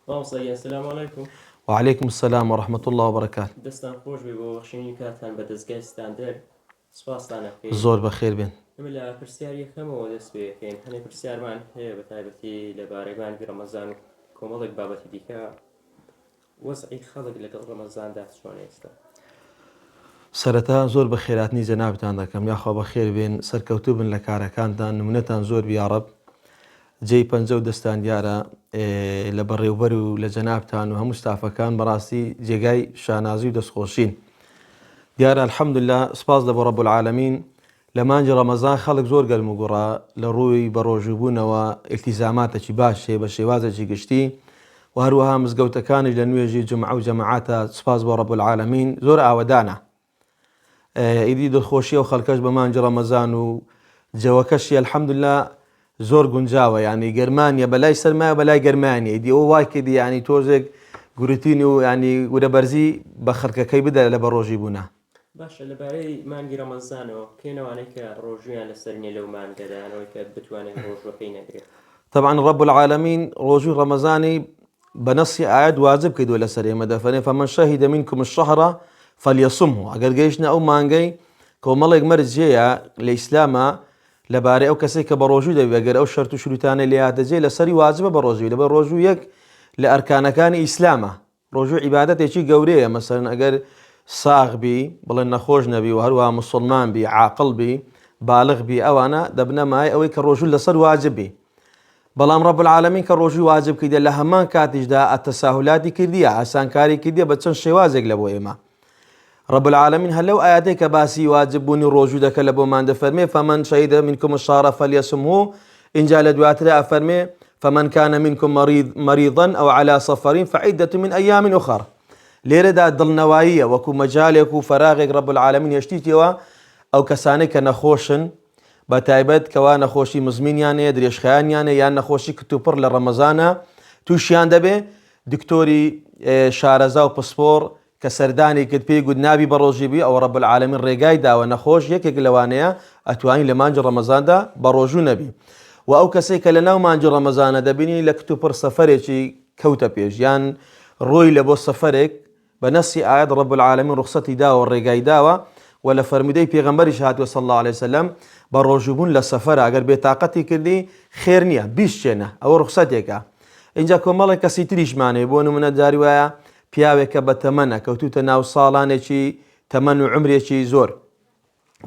السلام عليكم. وعليكم السلام ورحمة الله وبركاته. دەستان خۆش بێ بۆ بەخشینی کاتان بە دەستگای ستاندەر سوپاسدانەکەین. زۆر بەخێر بێن. ئەمە لە پرسیارەکەمەوە دەست پێکەین. هەنێک پرسیارمان هەیە بە تایبەتی لەبارەی مانگی ڕەمەزان و کۆمەڵێک بابەتی دیکە. وەزعی خەڵک لەگەڵ ڕەمەزاندا چۆنە ئێستا؟ سەرەتا زۆر بە خێراتنی جەنابتان دەکەم، یاخوا بەخێر بێن، سەرکەوتوو بن لە کارەکانتان، نمونەتان زۆر بیاڕب، جێی پەنجە و دەستان دیارە لە بەڕێوبەر و لە جەنابتان و هەموو ستافەکان بەڕاستی جێگای شانازی و دەستخۆشین. دیارە الحەمدوللا، سپاس لە بۆ ڕەب العالەمین. لە مانگی ڕەمەزان خەڵک زۆر گەرم و گوڕا لە ڕووی بەڕۆژووبوونەوە ئیلتیزاماتێکی باشێ بە شێوازێکی گشتی و هەروەها مزگەوتەکانی لە نوێژی جومعە و جەماعاتە سپاس بۆ ڕەب العالەمین زۆر ئاوەدانە. ئیدی دڵخۆشیە و خەڵکەش بە مانگی ڕەمەزان و جەوەکەشی الحەمدوللا زۆر گونجاوە، یعنی گەرمانیە بەلای سەرمایە بەلای گەرمانی ئیدی ئەوە وای کردی، ینی تۆزێک گورتین و ینی وەرەبەرزی بە خەرکەکەی بدە لە بەڕۆژی بوونە. باشە، لەبارەی مانگی ڕەمەزانەوە کێنەوانەی کە ڕۆژویان لەسەر نیە لەو مانگەدانەوەی کە بتوانێت ڕۆژوەکەی نەگرێت. طبعا رب العالمین ڕۆژوی ڕەمەزانی بەنەسی ئاەت واجب کردووە لەسەر ئێمە، دەفەرمێ فەمەن شەهیدە منکم الشەهڕ فەلیەصومه. ئەگەر گەیشتنە ئەو مانگەی کۆمەڵێک مەرجەیە لە ئیسلامە لەبارەی ئەو کەسێک کە بە ڕۆژوو دەبێت، ئەگەر ئەو شەرت و شروتانە لێ هاتەجێ لەسەری واجبە بە ڕۆژووی، لەبەر ڕۆژوو یەک لە ئەرکانەکانی ئیسلامە. ڕۆژوو عیبادەتێکی گەورەیە، مەسەلەن ئەگەر ساغ بی بڵێن نەخۆش نەبی و هەروەها موسڵمان بی، عاقڵ بی، بالغ بی، ئەوانە دەبنە مای ئەوەی کە ڕۆژوو لەسەر واجبی. بەڵام ڕەب العالەمین کە ڕۆژوی واجب کردە لە هەمان کاتیشدا ئەتەساهولاتی کردیە، ئاسانکاری کردیە بە چەند شێوازێک لە بۆ ئێمە. رب العالمین هەر لەو ئاەتەی کە باسی واجب بوونی ڕۆژوو دەکە لە بۆمان دەفەرمێ فەمەن شەهیدە منکم الشەهڕ فەلیەصومه. اینجا لە دواترە ئەفەرمێ فەمەن کان منکم مەریضا ئەو عەلا سەفەرین فعیدەة من ئەیام ئوخەر. لێرەدا دڵنەواییە وەکو مەجالێک و فەراغێک رب العالمین هێشتیتەوە ئەو کەسانەی کە نەخۆشن، بە تایبەت کەوا نەخۆشی مزمینیانەیە، درێژخایانیانە، یان نەخۆشی کتوپڕ لە ڕەمەزانە تووشیان دەبێ، دکتۆری شارەزا و پسپۆر کە سەردانی کرد پێی گوت نابی بە ڕۆژی بی، ئەو رب العالمین ڕێگای داوە نەخۆش یەکێک لەوانەیە ئەتوانی لە مانگی ڕەمەزاندا بە ڕۆژوو نەبی. و ئەو کەسێک کە لە ناو مانگی ڕەمەزانە دەبینی لە کتوپڕ سەفەرێکی کەوتە پێش، یان ڕۆی لە بۆ سەفەرێک بە نەسی ئاەت رب العالمین ڕوخسەتی داوە، ڕێگای داوە و لە فەرمودەی پێغەمبەریش هاتووە صلی الله علیه وسلم بە ڕۆژووبوون لە سەفەرە ئەگەر بێتاقەتی کردی خێر نییە بیشتێنە، ئەوە ڕوخسەتێکە. اینجا کۆمەڵێک کەسی تریشمانێ، بۆ نمونە جاری وایە پیاوێکە بە تەمەنە کەوتوتە ناو ساڵانێکی تەمەن و عمرێکی زۆر،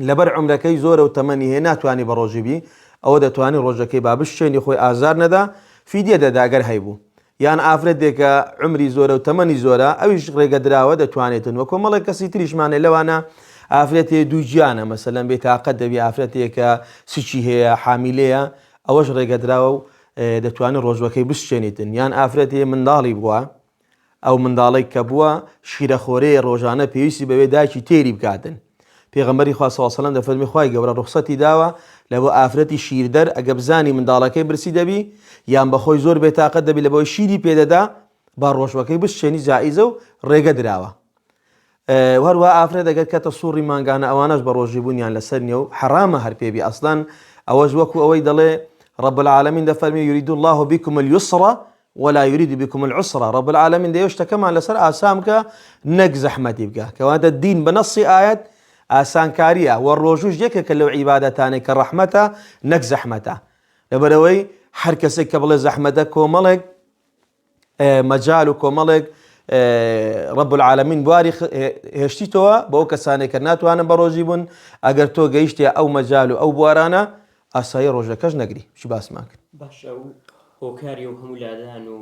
لەبەر عمرەکەی زۆرە و تەمەنی هەیە ناتوانانی بە ڕۆژی بی، ئەوە دەتوانانی ڕۆژەکەی با بشتێنی خۆی ئازار نەدا، فیدیە دەدا ئەگەر هەیبوو. یان ئافرەتێکە عمری زۆرە و تەمەنی زۆرە، ئەویش ڕێگە درراوە دەتوانێتن. وە کۆمەڵێک کەسی تریشمانێ لەوانە ئافرەتێ دوو گیانە، مەسەلەن بێتاقەت دەبی، ئافرەتێکە سچی هەیە، حامیلەیە، ئەوەش ڕێگە دراوە و دەتوانێت ڕۆژوەکەی بشتێنیتن. یان ئافرەتێ منداڵی بووە، ئەو منداڵی کە بووە شیرەخۆرەیە ڕۆژانە پێویستی بەوێ دایکی تێری بکاتن. پێغەمبەری خوا صلی الله علیه و سلم دەفەرمێ خوای گەورە ڕوخسەتی داوە لە بۆ ئافرەتی شیردەر ئەگە بزانی منداڵەکەی برسی دەبی یان بەخۆی زۆر بێتاقەت دەبی لە بۆی شیری پێدەدا، با ڕۆژوەکەی بشتێنی جائیزە و ڕێگە دراوە. هەروە ئافرەت ئەگەر کەتە سووڕی مانگانە ئەوانەش بە ڕۆژی بوونیان لەسەر نییە و حرامە هەر پێبی. ئەسڵان ئەوەش وەکو ئەوەی دەڵێ رب العالمین دەفەرمێ یورید الله بكم اليسر ولا يريد بكم العسر. رب العالمین دەیەوێشتەکەمان لەسەر ئاسام بکە نەک زەحمەتی بکە، کەواتە دین بە نەسی ئاەت ئاسانکاریە و ڕۆژوش یەکێکە لەو عیبادەتانێک کە ڕەحمەتە نەک زەحمەتە. لەبەرەوەی هەر کەسێک کە بڵێ زەحمەتە کۆمەڵێک مەجال و کۆمەڵێک رب العالمین بواری هێشتیتەوە بۆ ئەو کەسانێک کە ناتوانن بە ڕۆژی بوون. ئەگەر تۆ گەیشتە ئەو مەجال و ئەو بوارانە ئاسایی ڕۆژەکەش نەگری. چی باسمان کرد؟ باشە، و هۆکاری و هەموو لادان و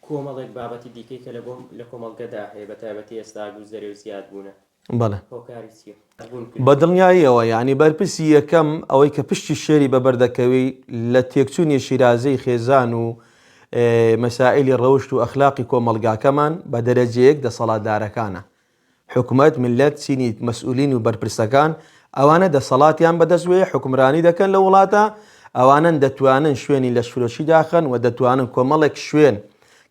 کۆمەڵێک بابەتی دیکەی کە لە کۆمەڵگەدا هەیە بە تایبەتی ئێستا گوزەری و زیاد بوونە. بەڵێ هۆکاری چییە؟ بە دڵنیاییەوە، یعنی بەرپرسی یەکەم ئەوەی کە پشتی شێری بەبەردەکەوی لە تێکچوونی شیرازەی خێزان و مەسائلی ڕەوشت و ئەخلاقی کۆمەڵگاکەمان بە دەرەجەیەک دەسەڵاتدارەکانە. حکومەت، میلەت، چینی مەسئولین و بەرپرسەکان ئەوانە دەسەڵاتیان بەدەستوێ حکمرانی دەکەن لە وڵاتە، ئەوانن دەتوانن شوێنی لەشفرۆشی داخن و دەتوانن کۆمەڵێک شوێن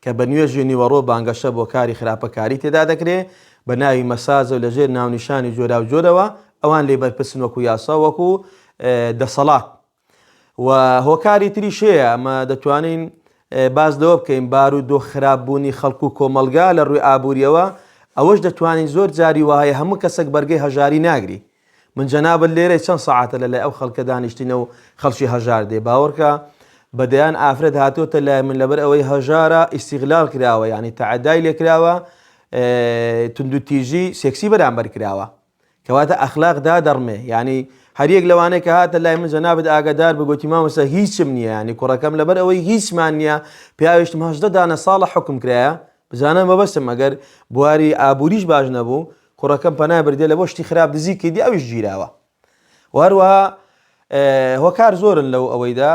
کە بە نوێژی نیوەڕۆ بانگەشە بۆ کاری خراپەکاری تێدا دەکرێت بە ناوی مەسازە و لەژێر ناونیشانی جۆرا و جۆرەوە ئەوان لێ بەرپرسن وەکو یاسا وەکو دەسەڵات. و هۆکاری تریش هەیە، ئەمە دەتوانین باز لەوە بکەین بارودۆ خراپبوونی خەڵکو و کۆمەلگا لە ڕووی ئابوووریەوە ئەوەش دەتوانین زۆر جاری وایە هەموو کەسێک بەرگەی هەژاری ناگری. من جەنابەت لێرە چەند سەعاتە لەلای ئەو خەڵکە دانیشتینە و خەڵکی هەژار دێ باوەڕکە بەدەیان ئافرەت هاتۆتە لای من لەبەر ئەوەی هەژارە ئیستیغلال کراوە، یعنی تەعەدای لێ کراوە، توندوتیژی سێکسی بەرامبەر کراوە کەواتە ئەخلاق دادەڕمێ. یعنی هەریەک لەوانەیە کە هاتە لای من جەنابەت ئاگادار بگوتی مامۆستا هیچم نییە، ینی کوڕەکەم لەبەر ئەوەی هیچمان نییە پیاویشتم 18 دانە ساڵە حکم کرایە بزانم مەبەستم ئەگەر بواری ئابووریش باش نەبوو کوڕەکەم پەنای بردێ لە بۆ شتی خراپ دزی کردی ئەویش گیراوە. وهروەها هۆکار زۆرن لەو ئەوەیدا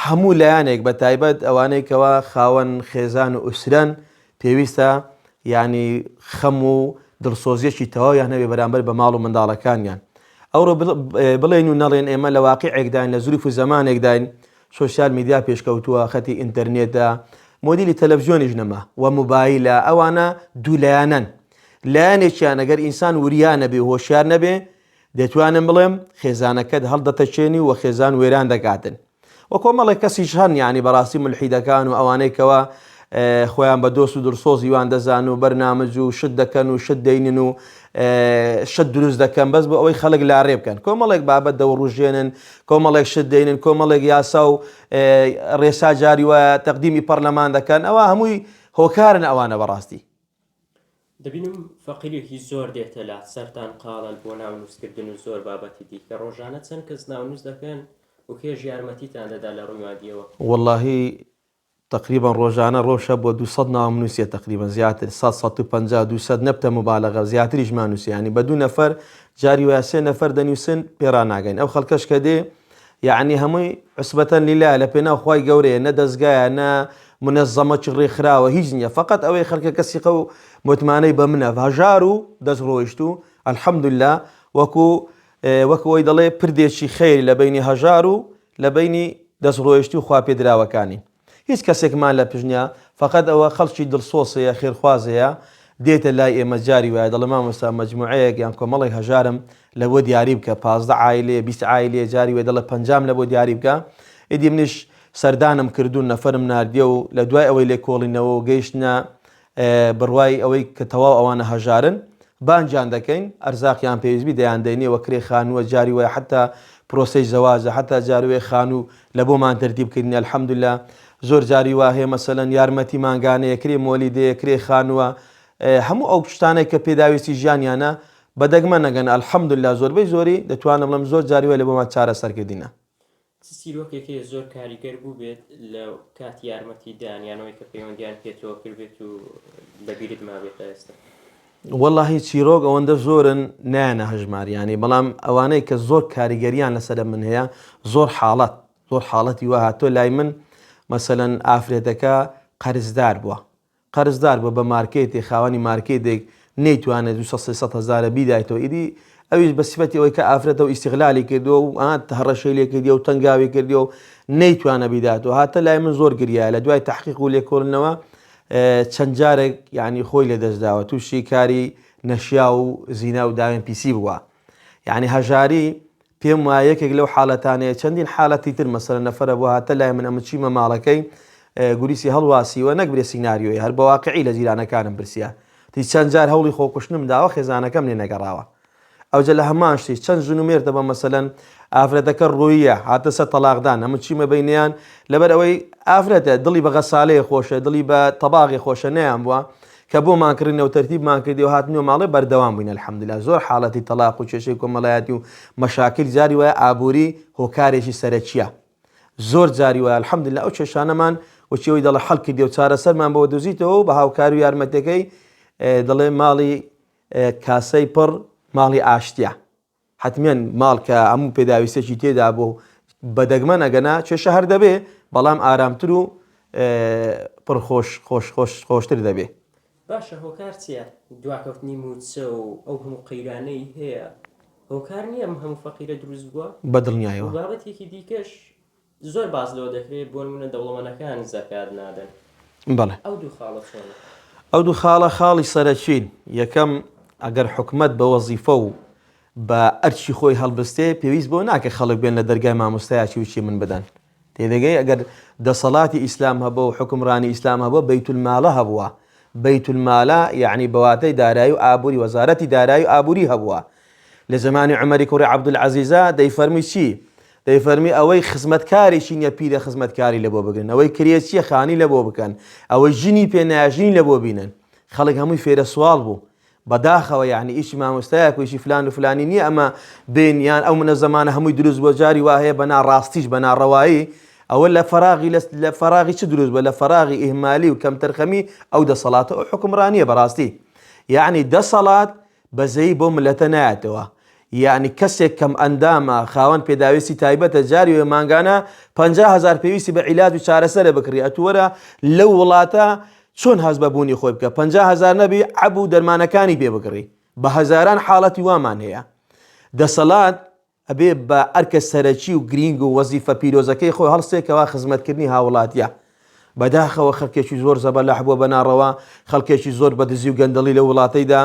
هەموو لایەنێک بە تایبەت ئەوانەی کەوا خاوەن خێزان و ئوسرەن پێویستە ینی خەم و دڵسۆزیەکی تەواویان هەبێ بەرامبەر بە ماڵ و منداڵەکانیان. ئەوڕۆ بڵێن و نەڵێن ئێمە لە واقعێکداین لە زوریف و زەمانێکداین سۆسیال میدیا پێشکەوتووە خەتی ئینتەرنێتە مۆدیلی تەلەڤیزیۆنیش نەما و موبایلە ئەوانە دوو لایەنن لایەنێکیان ئەگەر ئینسان وریان نەبێ هۆشیار نەبێ دەتوانم بڵێم خێزانەکەت هەڵدەتەچێنی و خێزان وێران دەکاتن و کۆمەڵێک کەسیش هەن ینی بەڕاستی ملحیدەکان و ئەوانەی کەوا خۆیان بە دۆست و دڵسۆزی وان دەزان و بەرنامەج و شت دەکەن و شت دەینن و شت دروست دەکەن بەس بۆ ئەوەی خەڵک لاڕێ بکەن کۆمەڵێک بابەت دەوڕژێنن کۆمەڵێک شت دەینن کۆمەڵێک یاسا و ڕێسا جاری وایە تەقدیمی پەرلەمان دەکەن ئەوە هەمووی هۆکارن ئەوانە بەڕاستی. دەبینم فەقیرێکی زۆر دێتە لا سەرتان قاڵن بۆ ناونووسکردن و زۆر بابەتی دیکە ڕۆژانە چەند کەس ناونووس دەکەن و کێژ یارمەتیتان دەدا لە ڕووی مادیەوە؟ واللهی تقریبا ڕۆژانە ڕۆژە بۆ 200 ناونووسیە تقریبا زیاتر 150 200 نەبتە مبالغە زیاتریشمان نووسیانی بە دوو نەفەر جاری وایە 3 نەفەر دەنووسن پێڕا ناگەین ئەو خەڵکەش کە دێ یعنی هەمووی عوسبەتەن لیلا لە پێناو خوای گەورەیە نە دەستگایە نە منەزەمە چڕێ خراوە هیچ نییە فقط ئەوەی خەڵکە کەسیقە و متمانەی بە منە هەژار و دەست ڕۆیشت و الحەمدوللا وەکەوەی دەڵێ پردێکی خەیری لە بینی هەژار و لە بینی دەست ڕۆیشتی و خوا پێدراوەکانی هیچ کەسێکمان لە پژنیا فقط ئەوە خەڵکی دڵسۆسەیە خێرخوازەیە دێتە لای ئێمە جاری وایە دەڵێ مامۆستا مەجموعەیەک یان کۆمەڵێک هەژارم لە بۆ دیاری بکە 15 عایلێ 20 عایلێ جاری وێ دەڵێ 50 لە بۆ دیاری بکە ئیدی منیش سەردانم کردوون نەفەرم ناردیە و لە دوای ئەوەی لێ کۆڵینەوە و گەیشتە بڕوای ئەوەی کە تەواو ئەوانە هەژارن بانجان دەکەین ئەرزاقیان پێویستبی دەیاندێنێەوە کرێ خانووە جاری وایە حتا پرۆسەی زەواجە حتا جاروێ خانوو لە بۆمان تەرتیب کردنی الحەمدوللا زۆر جاری وا هەیە مەسەلەن یارمەتی مانگانەیە کرێ مۆلیدەیە کرێ خانووە هەموو ئەو شتانێک کە پێداویستی ژیانیانە بەدەگمە نەگەن الحەمدوللا زۆربەی زۆری دەتوانم بڵێم زۆر جاریوە لە بۆمان چارەسەرکردینە. سیرۆکێکی زۆر کاریگەر بوو بێت لە کاتی یارمەتی دانیانەوەی کە پەیوەندیان پێێتەوە کردبێت و بەبیرت مابێتە ئێستا؟ واللهی چیرۆک ئەوەندە زۆرن نایەنە هەژماریانی بەڵام ئەوانەی کە زۆر کاریگەریان لەسەر من هەیە زۆر حاڵەتی وە هاتۆ لای من مەسەلەن ئافرێتەکە قەرزدار بووە بە مارکێتی خاوەنی مارکێتێک نەیتوانێت 200,000 بیدایتەوە ئیدی ئەویش بە سیفەتی ئەوەی کە ئافرەتەوە ئیستیغلالی کردووە و هەڕەشەی لێ کردیەوە و تەنگاوی کردیەوە و نەیتوانە بیداتەوە هاتە لای من زۆر گریایە لە دوای تەحقیق و لێکۆڵنەوە چەند جارێک یعنی خۆی لە دەستداوە تووشی کاری نەشیا و زینا و داوێن پیسی بووە یعنی هەژاری پێم وایە یەکێک لەو حاڵەتانەیە چەندین حاڵەتی تر مەسەلەن نەفەرە بووە هاتە لای من ئەمە چیمە ماڵەکەی گوریسی هەڵواسیوە نەک برێ سیناریۆی هەر بە واقعی لە جیرانەکانم پرسیە تی چەند جار هەوڵی خۆکوشتنم داوە خێزانەکەم لێ نەگەڕاوە ئەوجە لە هەمان شتی چەند ژنومێردە بە مەسەلەن ئافرەتەکە ڕۆیە هاتە سەر تەلاقدان ئەمە چیمە بینیان لەبەر ئەوەی ئافرەتە دڵی بە غەسالەیە خۆشە دڵی بە تەباغی خۆشە نەیان بووە کە بۆمانکردنەوە تەرتیبمان کردی و هاتنەوە ماڵێ بەردەوام بووین الحەمدوللا زۆر حاڵەتی تەلاق و کێشەی کۆمەڵایەتی و مەشاکل جاری وایە ئابووری هۆکارێکی سەرەکیە زۆر جاری وایە الحەمدوللا ئەو کێشانەمان وەچەوەی دەڵێ حەڵ کردی و چارەسەرمان بەوە دۆزیتەوە بە هاوکاری و یارمەتەکەی دەڵێ ماڵی کاسەی پڕ ماڵی ئاشتیە حتمێن ماڵ کە هەموو پێداویستێکی تێدا بۆ بەدەگمە نەگەنا کێشە هەر دەبێ بەڵام ئارامتر و پڕ خۆشتر دەبێ. باشە هۆکار چییە؟ دواکەوتنی موچە و ئەو هەموو قەیرانەی هەیە هۆکار نییە هەموو فەقیرە دروست بووە بەدڵنیایەوە. بابەتێکی دیکەش زۆر باز لەوە دەکرێت بۆ نمونە دەوڵەمەندەکان زەکات نادەن. بەڵێ ئەو دوو خاڵە چۆنە؟ ئەو دوو خاڵە خاڵی سەرەکین یەکەم ئەگەر حکومەت بە وەزیفە و بە ئەرچی خۆی هەڵبستێ پێویست بۆ ناکە خەڵک بێن لە دەرگای مامۆستایەکی وچی من بدەن تێدەگەی ئەگەر دەسەڵاتی ئیسلام هەبوو و حکمڕانی ئیسلام هەبوو بەیت المالە هەبووە بەیت المالە یعنی بەواتەی دارایی و ئابووری وەزارەتی دارایی و ئابووری هەبووە لە زمانی عومەری کوڕی عەبدولعەزیزە دەیفەرمی چی دەیفەرمی ئەوەی خزمەتکارێکی نییە پیرە خزمەتکاری لە بۆ بگرن ئەوەی کرێچیە خانی لە بۆ بکەن ئەوەی ژنی پێناژنی لە بۆ بینن خەڵک هەمووی فێرە سوال بوو بەداخەوە یعنی ئیشی مامۆستایە کویشی فلان و فلانی نییە ئەمە بینیان ئەو منە زمانە هەمووی دروست بۆ جاری وهەیە بە ناڕاستیش بە ناڕەوایی ئەوە لە فەراغی چ دروست بە لە فەراغی ئیهمالی و کەم تەرخەمی ئەو دەسەڵاتە ئەو حکمڕانیە بەڕاستی یعنی دەسەڵات بەزەی بۆ ملەتە نایەتەوە یعنی کەسێک کەم ئەندامە خاوەن پێداویستی تایبەتە جاری و مانگانە 50,000 پێویستی بە عیلاج و چارەسەرە بکڕی ئەتووەرە لەو وڵاتە چۆن هەز بەبوونی خۆی بکە 50,000 نەبی عەبوو دەرمانەکانی پێ بکڕی بە هەزاران حاڵەتی وامان هەیە دەسەڵات ئەبێ بە ئەرکە سەرەکی و گرنگ و وەزیفە پیرۆزەکەی خۆی هەڵسێکەوە خزمەتکردنی هاوڵاتیە بەداخەوە خەڵکێکی زۆر زەبەلاح بووە بەناڕەوە خەڵکێکی زۆر بە دزی و گەندەڵی لە وڵاتەیدا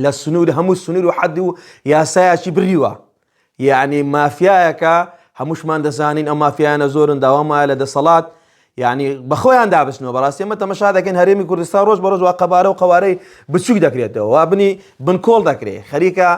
لە سنوور هەموو سنوور و حەد و یاسایەکی بریوە یعنی مافیایەکە هەمووشمان دەزانین ئەو مافیانە زۆرن داوامایە لە دەسەڵات یعنی بەخۆیان دابستنەوە بەڕاستی ئەمە تەمەشا دەکەن هەرێمی کوردستان ڕۆژ بە ڕۆژ وا قەبارە و قەوارەی بچووک دەکرێتەوە وا بنی بنکۆڵ دەکرێت خەریکە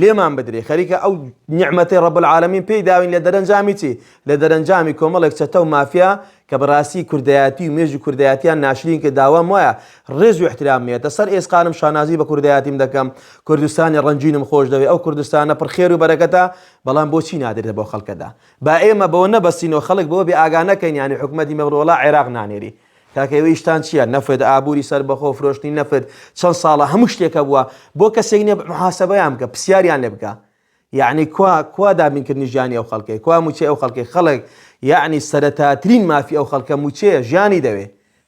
لێمان بدرێ خەریکە ئەو نیعمەتەی ڕەب العالەمین پێی داوین لە دەرەنجامی چی لە دەرەنجامی کۆمەڵێک چەتە و مافیا کە بەڕاستی کوردایەتی و مێژی کوردایەتیان ناشرین کە داوام وایە ڕێز و احترامێتە سەر ئێسقانم شانازی بە کوردایەتیم دەکەم کوردستانی ڕەنجینم خۆش دەوێت ئەو کوردستانە پڕخێر و بەرەکەتە بەڵام بۆچی نادرێت بۆ خەڵکەدا با ئێمە بەوە نەبەستینەوە خەڵک بەوە بێ ئاگا نەکەین یانی حکومەتی مەبڕۆڵا عێراق نانێری کاکەوەی شتان چییە نەفت ئابووری سەر بەخۆ فرۆشتنی نەفت چەند ساڵە هەموو شتێکە بووە بۆ کەسێک نیە محاسەبەیان بکە پرسیاریان لێ بکە یعنی کوا دابینکردنی ژیانی ئەو خەڵکەی کوا موچێ ئەو خەڵکی خەڵک یعنی سەرەتاترین مافی ئەو خەڵکە موچەیە ژیانی دەوێ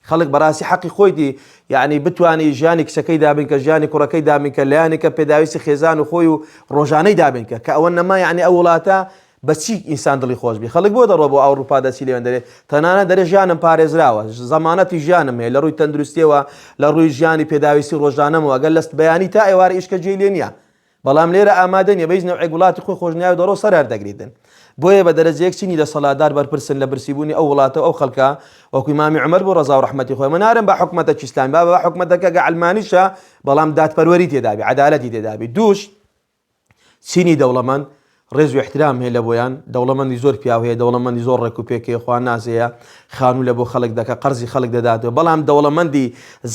خەڵک بەڕاستی حەقی خۆیتی یعنی بتوانانی ژیانی کچەکەی دابینکە ژیانی کوڕەکەی دابینکە لایەنێکە پێداویستی خێزان و خۆی و ڕۆژانەی دابینکە کە ئەوە نەما یعنی ئەو وڵاتە بەچی ئینسان دڵی خۆش بی خەڵک بۆ دەڕۆ بۆ ئەوروپا دەچی لێوێن دەرێت تەنانە دەرێ ژیانم پارێزراوە زەمانەتی ژیانم هەیە لە ڕووی تەندروستیەوە لە ڕووی ژیانی پێداویستی ڕۆژانەمەوە ئەگەر لەست بەیانی تا ئێوارە ئیشکە جێی لێ نییە بەڵام لێرە ئامادە نیە بەیز نەوعی وڵاتی خۆی خۆشنیاوی دەڕۆ سەر دەگریتن بۆیە بە دەرەجەیەک چینی دەسەڵاتدار بەرپرسن لە برسیبوونی ئەو وڵاتە ئەو خەڵکە وەکوی مامی عومەر بۆ ڕەزا و ڕەحمەتی خۆی من نارم بە حکومەتە ئیسلامی بە حکومەتەکە گەعلمانیشە بەڵام دادپەروەری تێدابی عەدالەتی تێدابی دووش چینی دەوڵەمەند ڕێز و احترام هەیە لە بۆیان دەوڵەمەندی زۆر پیاو هەیە دەوڵەمەندی زۆر ڕێک و پێکەیە خوا نازەیە خانوو لە بۆ خەڵک دەکە قەرزی خەڵک دەداتەوە بەڵام دەوڵەمەندی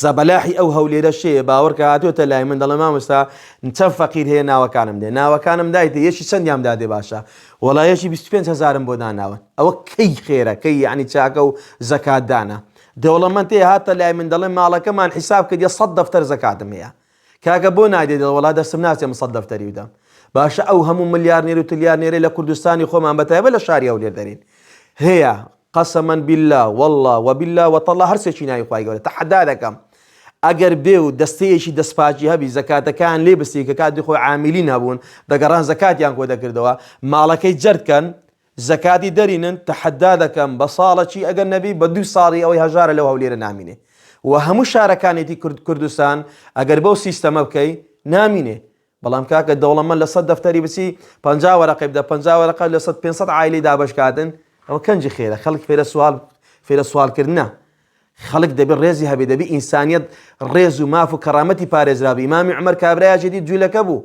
زەبەلاحی ئەو هەولێرە شەیە باوەڕکە هاتوۆتە لای من دەڵێ مامۆستا چەند فەقیر هەیە ناوەکانم دێ ناوەکانم دایتە یەکی چەندیان دادێ باشە وەڵایەکی 25,000 بۆ داناون ئەوە کەی خێرە کەی یعنی چاکە و زەکات دانا دەوڵەمەند هەیە هاتە لای من دەڵێ ماڵەکەمان حیساب کردی 100 دەفتەر زەکاتم هەیە کاکە بۆ نادێت وڵات دەستم ناچێ 100 دەفتەری بدەم باشە ئەو هەموو ملیارنێر و تلیارنێرە لە کوردستانی خۆمان بەتایبە لە شاری هەولێر دەرین هەیە قەسەمەن بالله والله وبالله وتەڵڵا هەرسێکی ناوی خوای گەورە تەحەدا دەکەم ئەگەر بێ و دەستەیەکی دەستپاچی هەبی زەکاتەکان لێ بستی کە کاتی خۆی عاملین هەبوون دەگەڕان زەکاتیان کۆ دەکردەوە ماڵەکەی جەردکەن زەکاتی دەرینن تەحەدا دەکەم بە ساڵەکی ئەگەر نەبی بە 2 ساڵی ئەوەی هەژارە لەو هەولێرە نامینێ و هەموو شارەکانێتی کوردستان ئەگەر بەو سیستەمە بکەی نامینێ بەڵام کاکە دەوڵەمەند لە 100 دەفتەری بچی 50 وەرەقەی بدە 50 وەرەقە لە 500 عایلی دابەشکاتن ئەوە کەنجی خێرە خەڵک فێرە سوالکردنە خەڵک دەبێت ڕێزی هەبێ دەبێت ئینسانیەت ڕێز و ماف و کەڕامەتی پارێزرابی ئیمامی عومەر کابرایەکی دیت جوولەکە بوو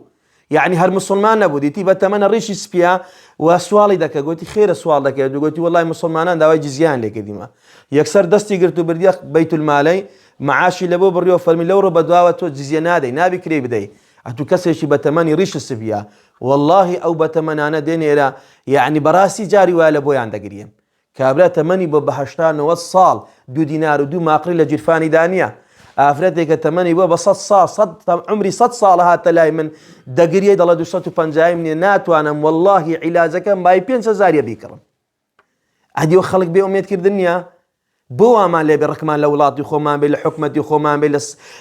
یعنی هەر مسلمان نەبوو دیتی بە تەمەنە ڕیشی سپیا و سواڵی دەکە گوتی خێرە سوال دەکەێت گوتی وەڵای مسلمانان داوای جزیان لێ کردیمە یەکسەر دەستی گرت و بردیە بەیت المالەی معاشی لە بۆ بڕیەوە فەرمی لەو ڕۆ بەدواوە تۆ جزیە نادەی نابی کرێ بدەی ئەتو کەسێکی بە تەمەنی ڕیش سپیا واللهی ئەو بە تەمەنانە دێنێرە یعنی بەڕاستی جاری وایە لە بۆیان دەگریم کابرا تەمەنی بۆ بە 89 ساڵ 2 دینار و 2 ماقڕی لە جیرفانی دانیە ئافرەتێکە تەمەنی بۆ بە 100 ساڵ عمری 100 ساڵە هاتە لای من دەگریە دەڵە 250 منێ ناتوانم واللهی عیلاجەکەم بای 5,000 بیکڕم ئەدیەوە خەڵک بێ ئومێدکردن نییە بۆ وامان لێ بێ ڕقمان لە وڵاتی خۆمان بێ لە حکومەتی خۆمان بێ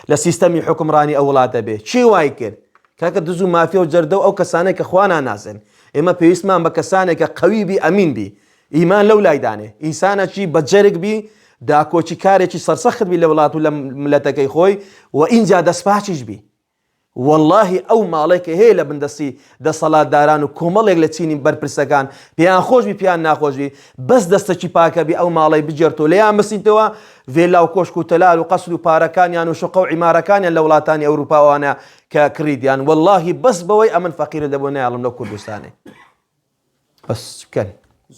لە سیستەمی حکمڕانی ئەو وڵاتە بێ چی وای کرد کاکە دز و مافیا و جەردە و ئەو کەسانێک کە خوا ناناسن ئێمە پێویستمان بە کەسانێکە قەوی بی ئەمین بی ئیمان لەو لایدانێ ئینسانەکی بەجەرگ بی داکۆچی کارێکی سەرسەخت بی لە وڵات و لە ملەتەکەی خۆی و ئینجا دەستپاچیش بی والله ئەو ماڵێکە هەیە لە بندەسی دەسەڵاتداران و کۆمەڵێک لە چینی بەرپرسەکان پێیان خۆشبی پیان ناخۆشبی بەس دەستەکی پاکەبی ئەو ماڵی بجێرتەوە لەیان بسیتەوە ڤێلا و کۆشک و تەلال و قەسر و پارەکانیان و شقە و عیمارەکانیان لە وڵاتانی ئەوروپاوانە کە کڕیدیان واللهی بەس بەوەی ئەمن فەقیرە دەبوو نایڵم لەو کوردستانێ بەس بکەن.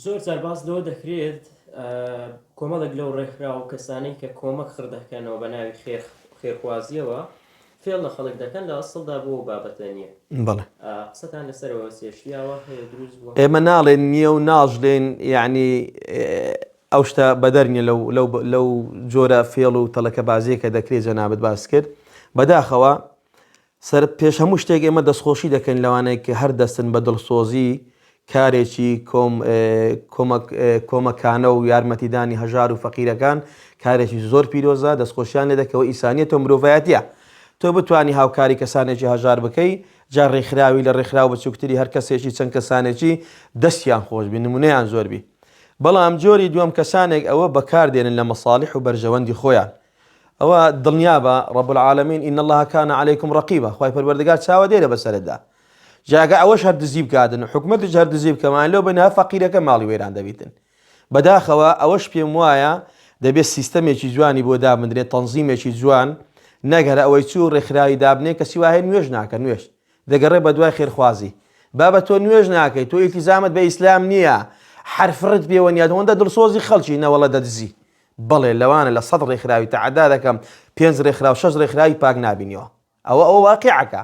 زۆر جار باس لەوە دەکرێت کۆمەڵێک لەو ڕێکخرا و کەسانەی کە کۆمەک خڕدەکەنەوە بە ناوی خێرخوازیەوە فێڵ لە خەڵک دەکەن لە ئەسڵدا بۆ بابەتە نییە. بەڵێ قسەتان لەسەرەوە سێشتیاوە هەیە دروست بووە ئێمە ناڵێن نییە و ناژڵێن یعنی ئەو شتە بەدەرنیە لەو جۆرە فێڵ و تەڵەکە بازیە کە دەکرێت جەنابەت باس کرد بەداخەوە سەر پێش هەموو شتێک ئێمە دەستخۆشی دەکەین لەوانەیە کە هەر دەستن بە دڵسۆزی کارێکی کۆمەکانە و یارمەتیدانی هەژار و فەقیرەکان کارێکی زۆر پیرۆزە دەستخۆشیان لێ دەکەوە ئیسانیەت و مرۆڤایەتیە تۆ بتوانی هاوکاری کەسانێکی هەژار بکەی جا ڕێکخراوی لە ڕێکخراو بچووکتری هەر کەسێکی چەند کەسانێکی دەستیان خۆشبی نمونەیان زۆربی بەڵام جۆری دووەم کەسانێک ئەوە بەکاردێنن لە مەساڵح و بەرژەوەندی خۆیان ئەوە دڵنیابە رب العالمین إن الله كان عليكم رقيبا خوای پەروەردگار چاوە دێرە بەسەرتدا جاگە ئەوەش هەر دزی بکاتن حکومەتش هەر دزی بکەمان لەو بەنها فەقیرەکە ماڵی وێران دەبیتن بەداخەوە ئەوەش پێم وایە دەبێت سیستەمێکی جوانی بۆ دابدرێت تەنزیمێکی جوان نەگەرە ئەوەی چوو ڕێکخراوی دابنێ کەسی وایە نوێژ ناکە نوێژ دەگەڕێ بە دوای خێرخوازی بابە تۆ نوێژ ناکەی تۆ ئیلتیزامت بە ئیسلام نییە حرفرت بێوەنیات هەندە دڵسۆزی خەڵکی نەوەڵە دەدزی بەڵێ لەوانە لە 100 ڕێکخراوی تەعەدا دەکەم 5 ڕێکخراو 6 ڕێکخراوی پاک نابینیەوە ئەوە واقعەکە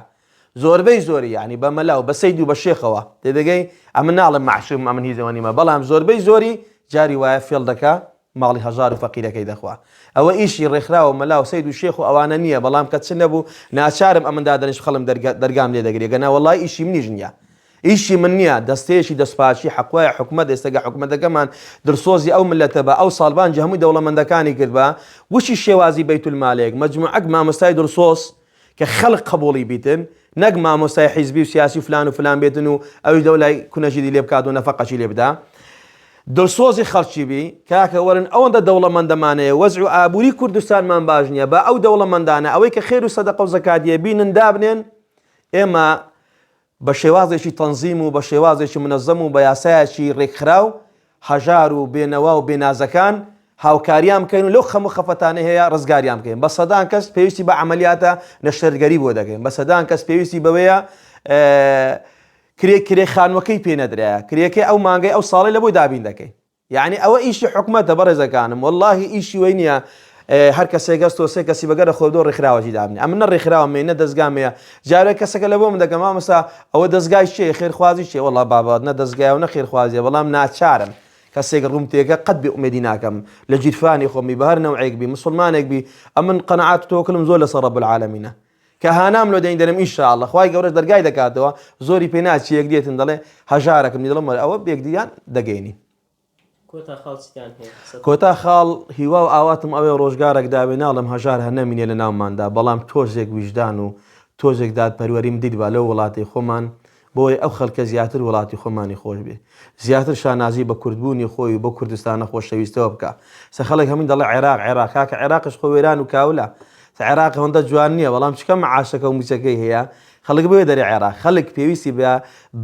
زۆربەی زۆری یعنی بە مەلا و بە سەید و بە شێخەوە تێدەگەی ئەمن ناڵم معشوم ئەمن هیزەوەنیمە بەڵام زۆربەی زۆری جاری وایە فێڵ دەکا ماڵی هەژار و فەقیرەکەی دەخوا ئەوە ئیشی ڕێکخراوە مەلا و سەید و شێخ و ئەوانە نییە بەڵام کە چ نەبوو ناچارم ئەمندا دەنیش خەڵم دەرگام لێ دەگرێت گەنا وەڵای ئیشی منیش نییە ئیشی من نییە دەستەیەکی دەستپاچی حەقوایە حکومەت ئێستاگە حکومەتەکەمان دڵسۆزی ئەو ملەتە بە ئەو ساڵبانجی هەمووی دەوڵەمەندەکانی کرد بە وشی شێوازی بەیت المالێک مەجموعەک مامۆستای دڵسۆز کە خەڵق قبوڵی بیتن نەک مامۆستای حیزبی و سیاسی فلان و فلان بێتن و ئەوی دەولای کونەژیدی لێ بکات و نەفەقەشی لێ بدا دڵسۆزی خەڵکی بی کاکە وەرن ئەوەندە دەوڵەمەندەمانەیە وەزع و ئابووری کوردستانمان باش نییە بە ئەو دەوڵەمەندانە ئەوەی کە خێر و سەدەقە و زەکاتیە بینن دابنێن ئێمە بە شێوازێکی تەنزیم و بە شێوازێکی منەزەم و بە یاسایەکی ڕێکخراو هەژار و بێنەوا و بێنازەکان هاوکاریان بکەین و لەو خەمو خەفەتانە هەیە ڕزگاریان بکەین بە سەدان کەس پێویستی بە عەمەلیاتە نەشتەرگەری بۆ دەکەین بە سەدان کەس پێویستی بەوەیە کرێ خانوەکەی پێ نەدرایە کرێکەی ئەو مانگەی ئەو ساڵی لە بۆی دابین دەکەین یعنی ئەوە ئیشی حکومەتە بەڕێزەکانم واللهی ئیشی وەی نییە هەر کەسێک گەست تۆ سێ کەسی بەگەرە خۆدۆ ڕێکخراوەی دابنێ ئەمە نە ڕێکخراوە مێنە دەستگامەیە جارێک کەسەکە لە بۆ من دەگەم مامۆستا ئەوە دەستگای چێ خێرخوازی چێ وەڵا بابات نە دەستگای و نە خێرخوازیە بەڵام ناچارم کەسێک ڕوومتێکە قەت بێ ئومێدی ناکەم لە جیرفانی خۆمی بە هەر نەوعێک بی مسلمانێک بی ئەمن قەنەعات و تۆکلم زۆر لەسەر رەب العالەمینە کە هانام لۆ دەین دەرم ئینشاءالله خوای گەورەش دەرگای دەکاتەوە زۆری پێ ناچی یەک دێتن دەڵێ هەژارەکەم دڵم ئەوە بێکدیان دەگەینی کۆتا خاڵ هیوا و ئاواتم ئەوێ ڕۆژگارێک داوێ ناڵم هەژار هەر نەمینێ لە ناوماندا بەڵام تۆزێک ویژدان و تۆزێک دادپەروەریم دیت بە لەو وڵاتی خۆمان بۆی ئەو خەڵکە زیاتر وڵاتی خۆمانی خۆش بێ زیاتر شانازی بە کوردبوونی خۆی بۆ کوردستانە خۆشەویستەوە بکە سە خەڵک هەمووی دەڵێ عێراق کاکە عێراقش خۆ وێران و کاولە عێراق هەندە جوان نییە بەڵام چکە معاشەکە و موچەکەی هەیە خەڵک بێ دەرێ عێراق خەڵک پێویستی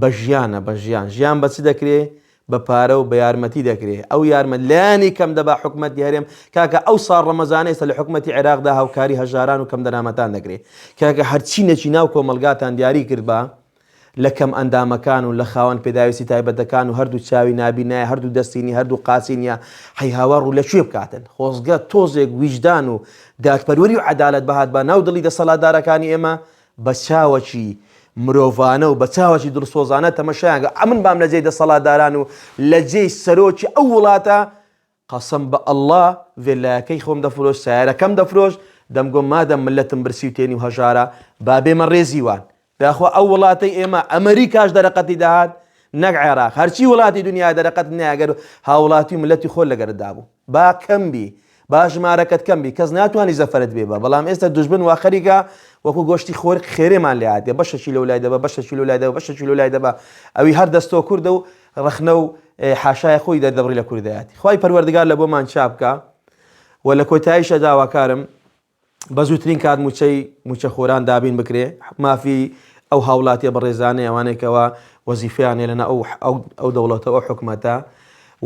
بە ژیانە بە ژیان بە چ دەکرێت بە پارە و بە یارمەتی دەکرێت ئەو یارمە لانی کەم دەبا حکومەتی هەرێم کاکە ئەو ساڵ ڕەمەزانەیە لە حکومەتی عێراقدا هاوکاری هەژاران و کەم دەرامەتان دەکرێت کاکە هەرچی نەچی ناو کۆمەلگاتان دیاری کرد بە لە کەم ئەندامەکان و لە خاوەن پێداویستی تایبەتەکان و هەردوو چاوی نابینایە هەردوو دەستینی هەردوو قاسینیە هەی هاوار و لەکوێ بکاتن خۆزگە تۆزێک ویژدان و دادپەروەری و عەدالەت بەهات بە ناو دڵی دەسەڵاتدارەکانی ئێمە بە چاوەکی مرۆڤانە و بە چاوەکی دڵسۆزانە تەمەشایانگە ئەمن بام لە جێی دەسەڵاتداران و لە جێی سەرۆکی ئەو وڵاتە قەسەم بە ئەڵڵا ڤێلایەکەی خۆم دەفرۆش سایارەکەم دەفرۆش دەمگۆ مادەم ملەتم برسی و تێنی و هەژارە با بێمە ڕێزیوان داخوا ئەو وڵاتی ئێمە ئەمریکاش دەرەقەتی داهات نەک عێراق هەرچی وڵاتی دنیا دەرەقەت ناگەر هاوڵاتی ملەتی خۆل لەگەردا بوو با کەمبی با ژمارەکەت کەمبی کەس ناتوانانی زەفەرت بێ بە بەڵام ئێستا دوژبن وا خەریکە وەکو گۆشتی خۆر خێرێمان لێ هاتێ بەشەکی لەو لای دەبە بەشەکی لەو لای دەبە بەشەکی لەو لای دەبە ئەوی هەر دەستۆ کوردە و ڕەخنە و حاشای خۆی دەردەبڕی لە کوردایەتی خوای پەروەردگار لە بۆمان چاپ بکە و لە کۆتاییشە داواکارم بەزووترین کات موچە خۆران دابین بکرێ مافی ئەو هاوڵاتیە بەڕێزانەی ئەوانێکەوە وەزیفیانێ لەنە ئەو دەوڵەتە ئەو حکومەتە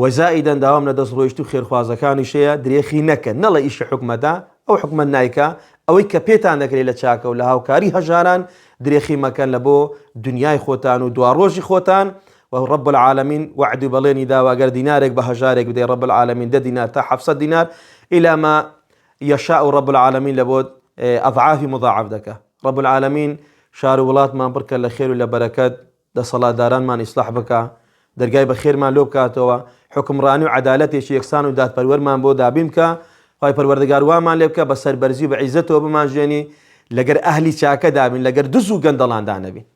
وەزائیدەن داوام لە دەست ڕۆیشت و خێرخوازەکانی شەیە درێخی نەکە نەڵە ئیشی حکومەتە ئەو حکومەت نایکە ئەوەی کە پێتان دەکرێت لە چاکە و لە هاوکاری هەژاران درێخی مەکەن لە بۆ دنیای خۆتان و دواڕۆژی خۆتان ورب العالمين وعد بليني دا واجر دينارك بهجارك بدي رب العالمين ده دينار تا 700 دينار إلى ما يشاء رب العالمين لبود أضعاف مضاعف دك رب العالمين شهر ولات ما بركة لخير ولا بركات ده صلاة داران ما إصلاح بك درجاي بخير ما لوب كاتوا حكم راني وعدالتي شيء يكسان ودات برور ما بودا بيمك هاي پروردگار ما لبك بس برزي بعزته وبما جاني لجر أهلي شاكة دابين لجر دزو جندلان دانبين